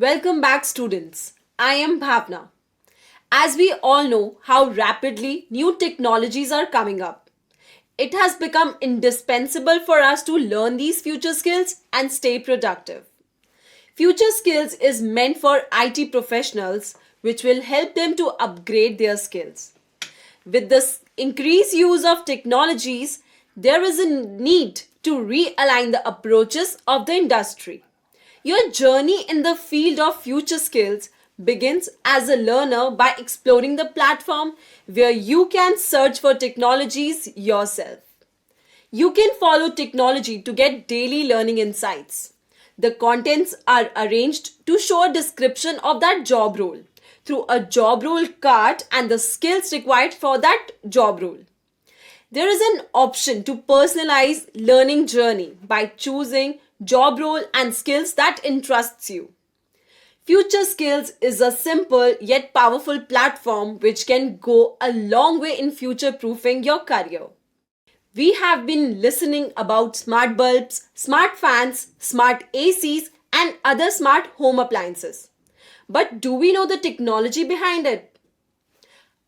Welcome back, students. I am Bhavna. As we all know how rapidly new technologies are coming up, it has become indispensable for us to learn these future skills and stay productive. Future skills is meant for IT professionals, which will help them to upgrade their skills. With this increased use of technologies, there is a need to realign the approaches of the industry. Your journey in the field of future skills begins as a learner by exploring the platform where you can search for technologies yourself. You can follow technology to get daily learning insights. The contents are arranged to show a description of that job role through a job role card and the skills required for that job role. There is an option to personalize learning journey by choosing job role and skills that interests you. Future Skills is a simple yet powerful platform which can go a long way in future proofing your career. We have been listening about smart bulbs, smart fans, smart ACs and other smart home appliances. But do we know the technology behind it?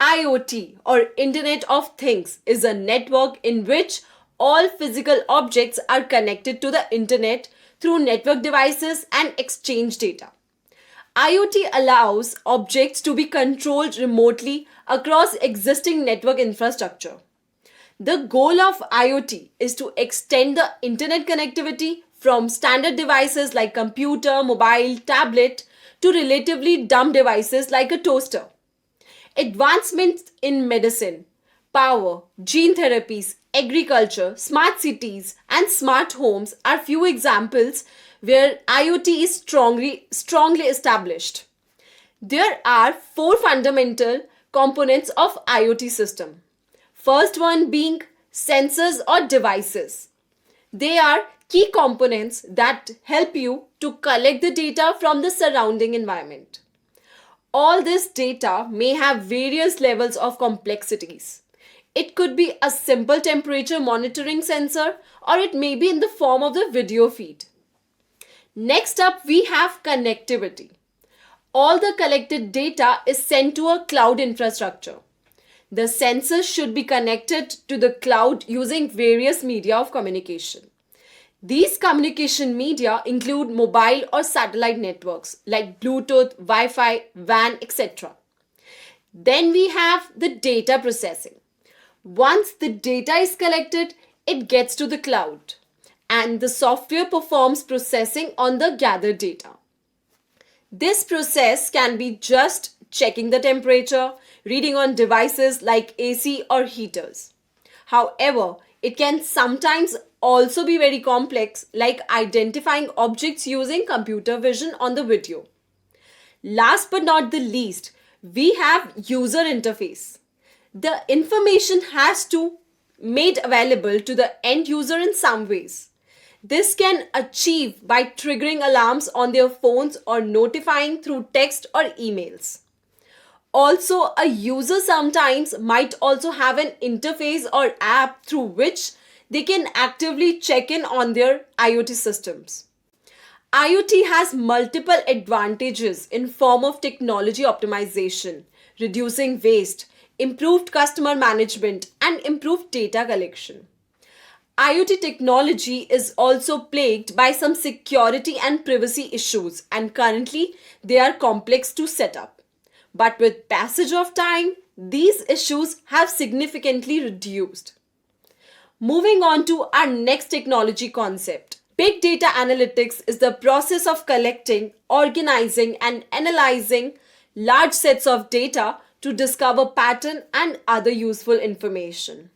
IoT or Internet of Things is a network in which all physical objects are connected to the internet through network devices and exchange data. IoT allows objects to be controlled remotely across existing network infrastructure. The goal of IoT is to extend the internet connectivity from standard devices like computer, mobile, tablet to relatively dumb devices like a toaster. Advancements in medicine, power, gene therapies, agriculture, smart cities, and smart homes are few examples where IoT is strongly established. There are four fundamental components of IoT system. First one being sensors or devices. They are key components that help you to collect the data from the surrounding environment. All this data may have various levels of complexities. It could be a simple temperature monitoring sensor or it may be in the form of the video feed. Next up, we have connectivity. All the collected data is sent to a cloud infrastructure. The sensors should be connected to the cloud using various media of communication. These communication media include mobile or satellite networks like Bluetooth, Wi-Fi, WAN, etc. Then we have the data processing. Once the data is collected, it gets to the cloud and the software performs processing on the gathered data. This process can be just checking the temperature, reading on devices like AC or heaters. However, it can sometimes also be very complex, like identifying objects using computer vision on the video. Last but not the least, we have user interface. The information has to made available to the end user in some ways. This can achieve by triggering alarms on their phones or notifying through text or emails. Also, a user sometimes might also have an interface or app through which they can actively check in on their IoT systems. IoT has multiple advantages in form of technology optimization, reducing waste, improved customer management, and improved data collection. IoT technology is also plagued by some security and privacy issues, and currently they are complex to set up. But with passage of time, these issues have significantly reduced. Moving on to our next technology concept. Big data analytics is the process of collecting, organizing, and analyzing large sets of data to discover pattern and other useful information.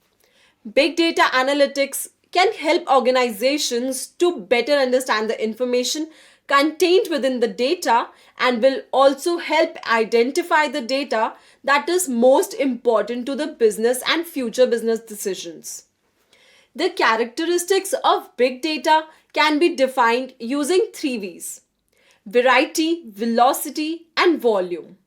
Big data analytics can help organizations to better understand the information contained within the data and will also help identify the data that is most important to the business and future business decisions. The characteristics of big data can be defined using three V's: variety, velocity, and volume.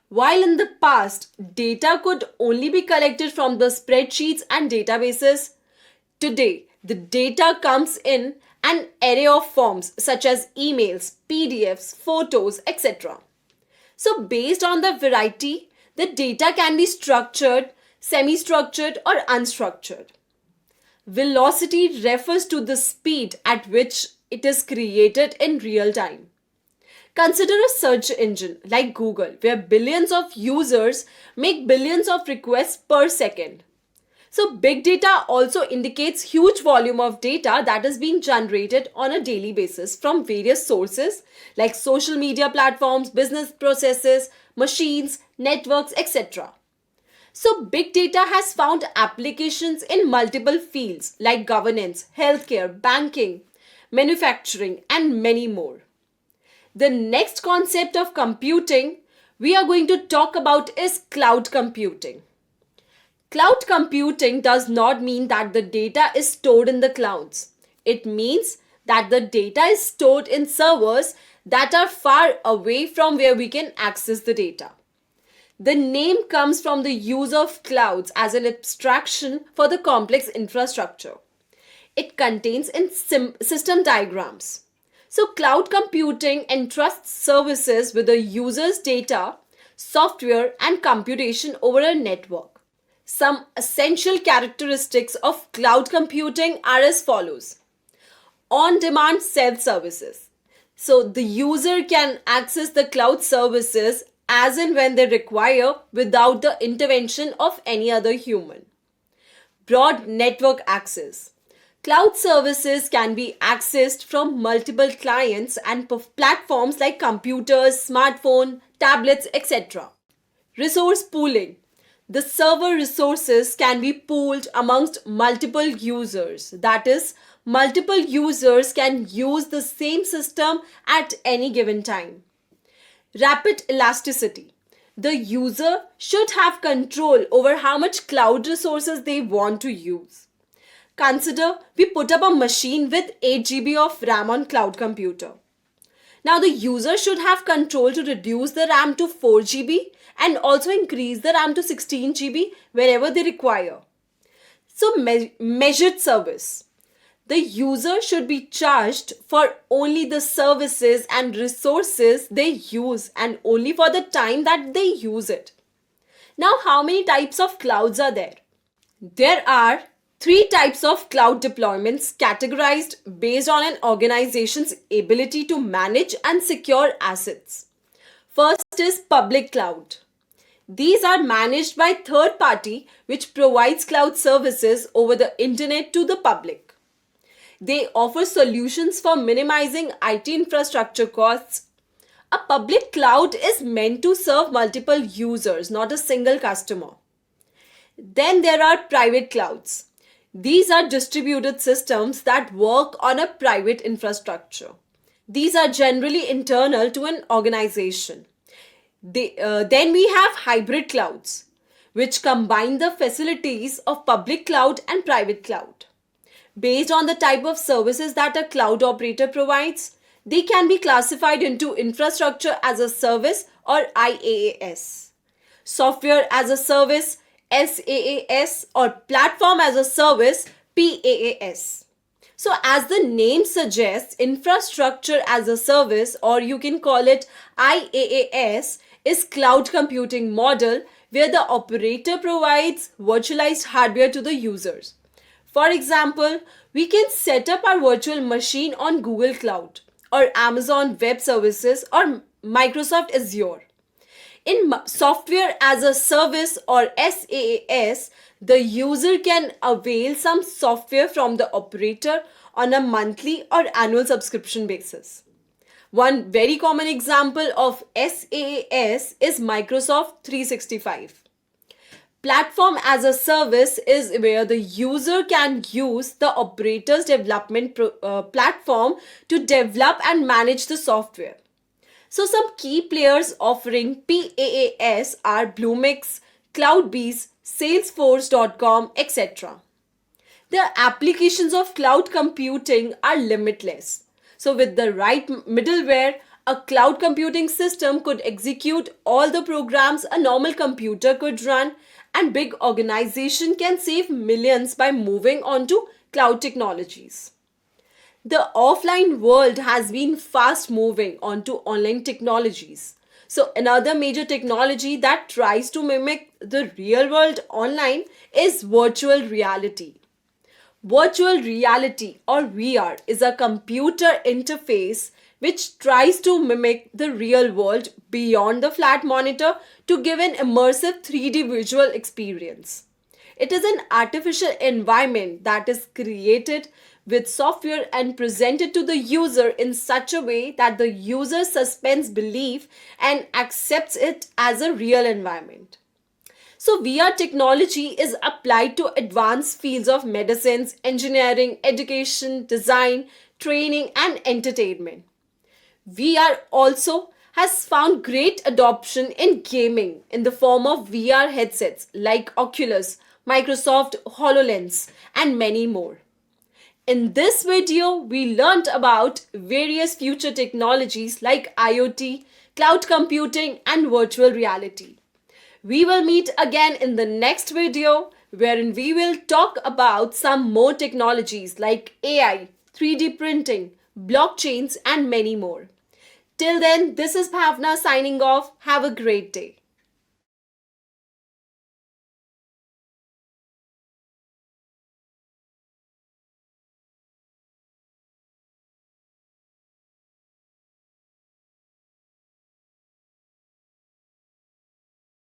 While in the past, data could only be collected from the spreadsheets and databases, today the data comes in an array of forms such as emails, PDFs, photos, etc. So, based on the variety, the data can be structured, semi-structured, or unstructured. Velocity refers to the speed at which it is created in real time. Consider a search engine like Google, where billions of users make billions of requests per second. So, big data also indicates huge volume of data that is being generated on a daily basis from various sources like social media platforms, business processes, machines, networks, etc. So, big data has found applications in multiple fields like governance, healthcare, banking, manufacturing, and many more. The next concept of computing we are going to talk about is cloud computing. Cloud computing does not mean that the data is stored in the clouds. It means that the data is stored in servers that are far away from where we can access the data. The name comes from the use of clouds as an abstraction for the complex infrastructure. It contains in system diagrams. So, cloud computing entrusts services with the user's data, software, and computation over a network. Some essential characteristics of cloud computing are as follows: on-demand self-services. So, the user can access the cloud services as and when they require without the intervention of any other human. Broad network access. Cloud services can be accessed from multiple clients and platforms like computers, smartphones, tablets, etc. Resource pooling. The server resources can be pooled amongst multiple users. That is, multiple users can use the same system at any given time. Rapid elasticity. The user should have control over how much cloud resources they want to use. Consider we put up a machine with 8 GB of RAM on cloud computer. Now the user should have control to reduce the RAM to 4 GB and also increase the RAM to 16 GB wherever they require. So measured service. The user should be charged for only the services and resources they use and only for the time that they use it. Now, how many types of clouds are there? There are 3 types of cloud deployments categorized based on an organization's ability to manage and secure assets. First is public cloud. These are managed by third party which provides cloud services over the internet to the public. They offer solutions for minimizing IT infrastructure costs. A public cloud is meant to serve multiple users, not a single customer. Then there are private clouds. These are distributed systems that work on a private infrastructure. These are generally internal to an organization. Then we have hybrid clouds, which combine the facilities of public cloud and private cloud. Based on the type of services that a cloud operator provides, they can be classified into infrastructure as a service or IaaS, software as a service SaaS, or platform as a service PaaS. So as the name suggests, infrastructure as a service, or you can call it IaaS, is cloud computing model where the operator provides virtualized hardware to the users. For example, we can set up our virtual machine on Google Cloud or Amazon Web Services or Microsoft Azure. In software as a service or SaaS, the user can avail some software from the operator on a monthly or annual subscription basis. One very common example of SaaS is Microsoft 365. Platform as a service is where the user can use the operator's development platform to develop and manage the software. So some key players offering PaaS are Bluemix, CloudBees, Salesforce.com, etc. The applications of cloud computing are limitless. So with the right middleware, a cloud computing system could execute all the programs a normal computer could run, and big organization can save millions by moving on to cloud technologies. The offline world has been fast moving onto online technologies. So, another major technology that tries to mimic the real world online is virtual reality. Virtual reality or VR is a computer interface which tries to mimic the real world beyond the flat monitor to give an immersive 3D visual experience. It is an artificial environment that is created with software and presented to the user in such a way that the user suspends belief and accepts it as a real environment. So, VR technology is applied to advanced fields of medicines, engineering, education, design, training, and entertainment. VR also has found great adoption in gaming in the form of VR headsets like Oculus, Microsoft HoloLens, and many more. In this video, we learnt about various future technologies like IoT, cloud computing, and virtual reality. We will meet again in the next video wherein we will talk about some more technologies like AI, 3D printing, blockchains, and many more. Till then, this is Bhavna signing off. Have a great day.